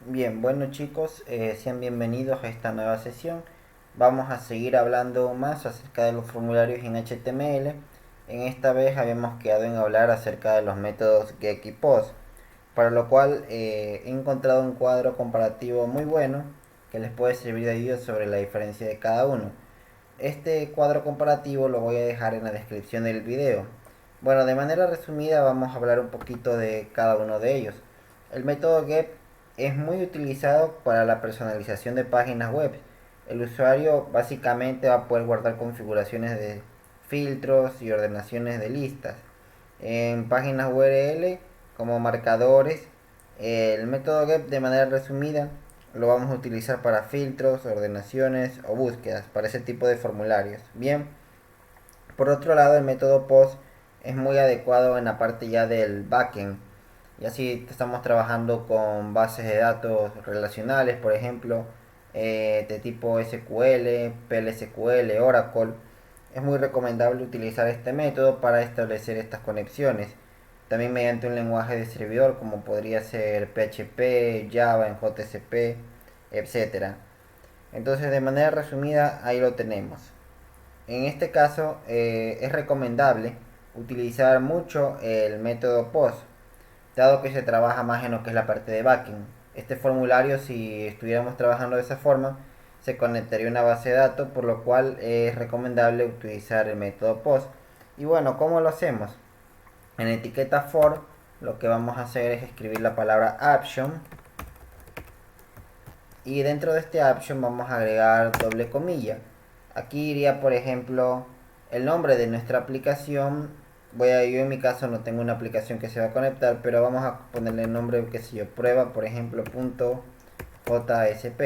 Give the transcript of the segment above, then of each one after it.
Bien, bueno chicos, sean bienvenidos a esta nueva sesión. Vamos a seguir hablando más acerca de los formularios en HTML. En esta vez habíamos quedado en hablar acerca de los métodos get y post, para lo cual he encontrado un cuadro comparativo muy bueno que les puede servir de ayuda sobre la diferencia de cada uno. Este cuadro comparativo lo voy a dejar en la descripción del video. Bueno, de manera resumida vamos a hablar un poquito de cada uno de ellos. El método get es muy utilizado para la personalización de páginas web. El usuario básicamente va a poder guardar configuraciones de filtros y ordenaciones de listas. En páginas URL como marcadores, el método get de manera resumida lo vamos a utilizar para filtros, ordenaciones o búsquedas, para ese tipo de formularios. Bien, por otro lado el método post es muy adecuado en la parte ya del backend. Y así estamos trabajando con bases de datos relacionales, por ejemplo, de tipo SQL, PLSQL, Oracle. Es muy recomendable utilizar este método para establecer estas conexiones. También mediante un lenguaje de servidor como podría ser PHP, Java en JCP, etcétera. Entonces, de manera resumida, ahí lo tenemos. En este caso, es recomendable utilizar mucho el método POST, dado que se trabaja más en lo que es la parte de backend. Este formulario, si estuviéramos trabajando de esa forma, se conectaría a una base de datos, por lo cual es recomendable utilizar el método POST. Y bueno, ¿cómo lo hacemos? En la etiqueta for, lo que vamos a hacer es escribir la palabra action, y dentro de este action vamos a agregar doble comilla. Aquí iría, por ejemplo, el nombre de nuestra aplicación. Yo en mi caso no tengo una aplicación que se va a conectar, pero vamos a ponerle el nombre, que sé yo, prueba, por ejemplo, .jsp.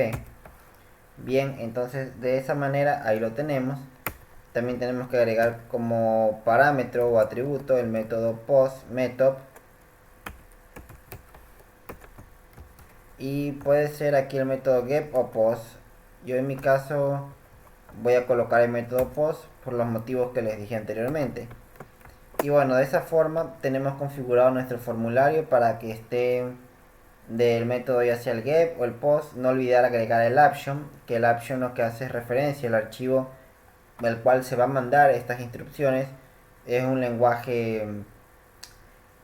Bien, entonces de esa manera ahí lo tenemos. También tenemos que agregar como parámetro o atributo el método post method, y puede ser aquí el método get o post. Yo en mi caso voy a colocar el método post por los motivos que les dije anteriormente. Y bueno, de esa forma tenemos configurado nuestro formulario para que esté del método ya sea el get o el post. No olvidar agregar el action, que el action lo que hace es referencia al archivo del cual se va a mandar estas instrucciones. Es un lenguaje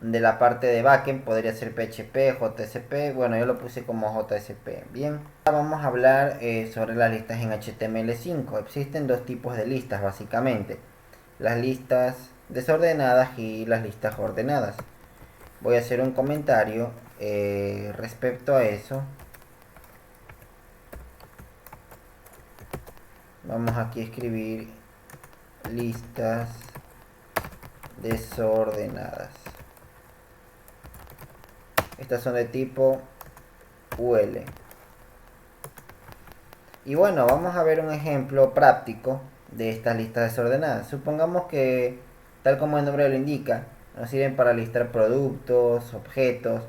de la parte de backend, podría ser PHP, JSP. Bueno, yo lo puse como JSP. Bien, ahora vamos a hablar sobre las listas en HTML5. Existen dos tipos de listas básicamente: las listas desordenadas y las listas ordenadas. Voy a hacer un comentario respecto a eso. Vamos aquí a escribir listas desordenadas. Estas son de tipo UL. Y bueno, vamos a ver un ejemplo práctico de estas listas desordenadas. Supongamos que, tal como el nombre lo indica, nos sirven para listar productos, objetos.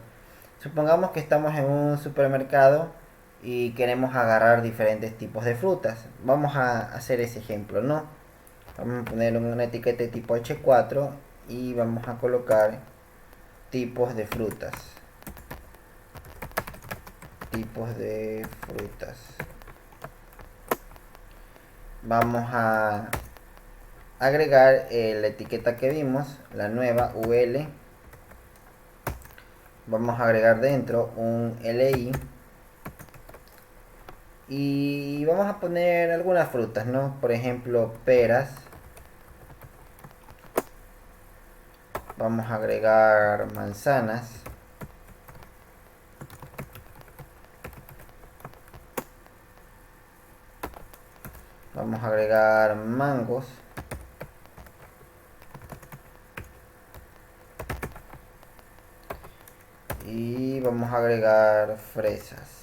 Supongamos que estamos en un supermercado y queremos agarrar diferentes tipos de frutas. Vamos a hacer ese ejemplo, ¿no? Vamos a poner una etiqueta de tipo H4 y vamos a colocar tipos de frutas. Tipos de frutas. Vamos a agregar la etiqueta que vimos, la nueva UL. Vamos a agregar dentro un LI y vamos a poner algunas frutas, ¿no? Por ejemplo, peras. Vamos a agregar manzanas. Vamos a agregar mangos. Y vamos a agregar fresas.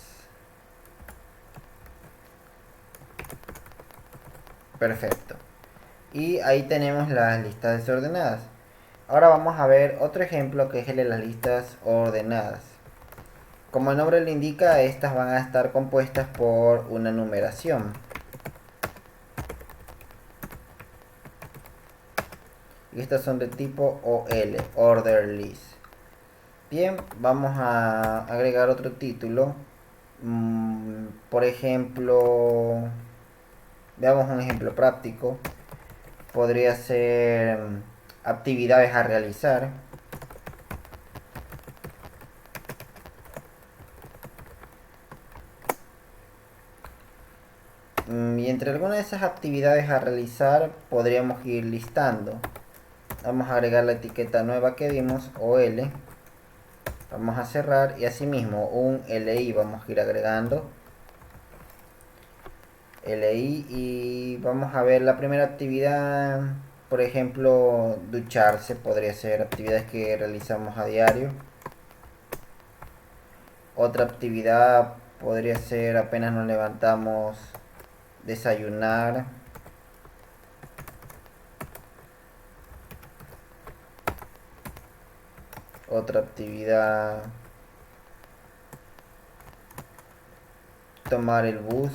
Perfecto. Y ahí tenemos las listas desordenadas. Ahora vamos a ver otro ejemplo, que es el de las listas ordenadas. Como el nombre lo indica, estas van a estar compuestas por una numeración. Y estas son de tipo OL, Order List. Bien, vamos a agregar otro título. Por ejemplo, veamos un ejemplo práctico. Podría ser actividades a realizar. Y entre algunas de esas actividades a realizar podríamos ir listando. Vamos a agregar la etiqueta nueva que vimos, OL. Vamos a cerrar y asimismo un LI vamos a ir agregando. LI y vamos a ver la primera actividad, por ejemplo, ducharse, podría ser actividades que realizamos a diario. Otra actividad podría ser apenas nos levantamos, desayunar. Otra actividad, tomar el bus,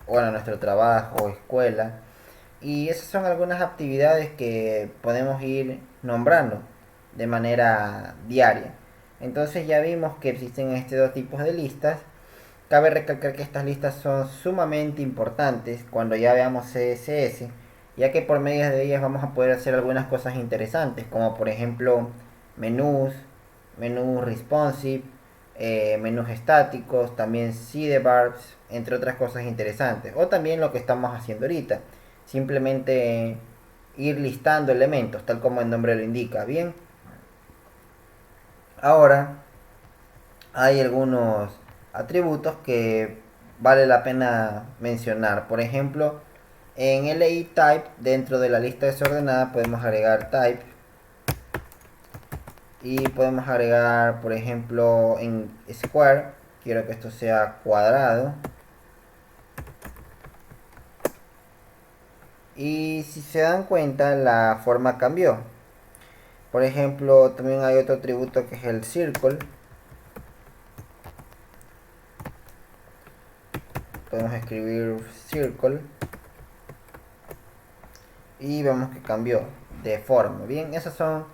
bueno, nuestro trabajo, escuela. Y esas son algunas actividades que podemos ir nombrando de manera diaria. Entonces ya vimos que existen estos dos tipos de listas. Cabe recalcar que estas listas son sumamente importantes cuando ya veamos CSS, ya que por medio de ellas vamos a poder hacer algunas cosas interesantes, como por ejemplo menús responsive, menús estáticos, también sidebars, entre otras cosas interesantes. O también lo que estamos haciendo ahorita, simplemente ir listando elementos, tal como el nombre lo indica. Bien, ahora hay algunos atributos que vale la pena mencionar. Por ejemplo, en LI type, dentro de la lista desordenada, podemos agregar type. Y podemos agregar, por ejemplo, en square, quiero que esto sea cuadrado. Y si se dan cuenta, la forma cambió. Por ejemplo, también hay otro atributo que es el circle. Podemos escribir circle y vemos que cambió de forma. Bien, esos son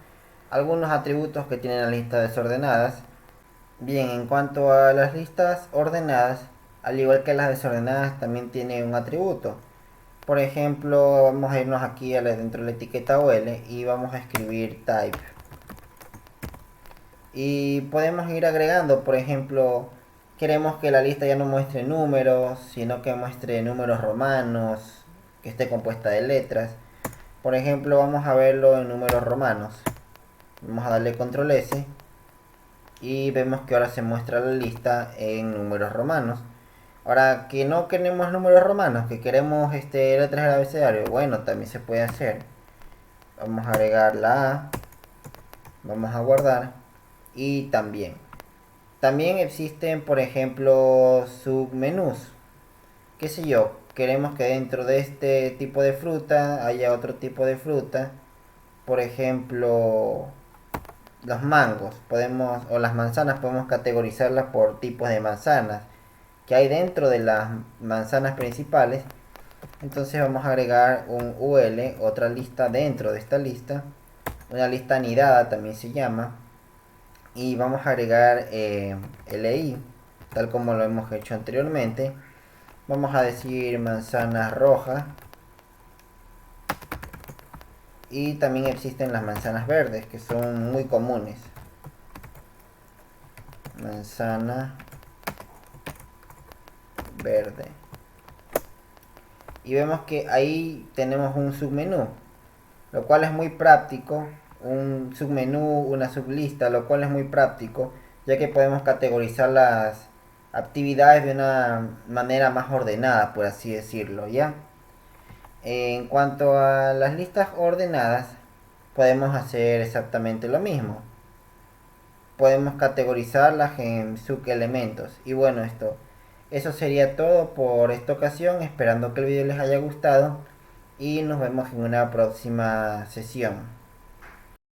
algunos atributos que tienen las listas desordenadas. Bien, en cuanto a las listas ordenadas, al igual que las desordenadas, también tiene un atributo. Por ejemplo, vamos a irnos aquí dentro de la etiqueta OL y vamos a escribir type. Y podemos ir agregando, por ejemplo, queremos que la lista ya no muestre números, sino que muestre números romanos, que esté compuesta de letras. Por ejemplo, vamos a verlo en números romanos. Vamos a darle control S y vemos que ahora se muestra la lista en números romanos. Ahora que no queremos números romanos, que queremos letras del abecedario, bueno, también se puede hacer. Vamos a agregar la A, vamos a guardar y también existen, por ejemplo, submenús. Qué sé yo, queremos que dentro de este tipo de fruta haya otro tipo de fruta. Por ejemplo, los mangos podemos o las manzanas podemos categorizarlas por tipos de manzanas que hay dentro de las manzanas principales. Entonces vamos a agregar un UL, otra lista dentro de esta lista, una lista anidada también se llama, y vamos a agregar LI tal como lo hemos hecho anteriormente. Vamos a decir manzanas rojas, y también existen las manzanas verdes que son muy comunes. Manzana verde. Y vemos que ahí tenemos un submenú, lo cual es muy práctico. Un submenú, una sublista, lo cual es muy práctico, ya que podemos categorizar las actividades de una manera más ordenada, por así decirlo, ¿ya? En cuanto a las listas ordenadas, podemos hacer exactamente lo mismo. Podemos categorizarlas en subelementos. Y bueno, eso sería todo por esta ocasión, esperando que el video les haya gustado y nos vemos en una próxima sesión.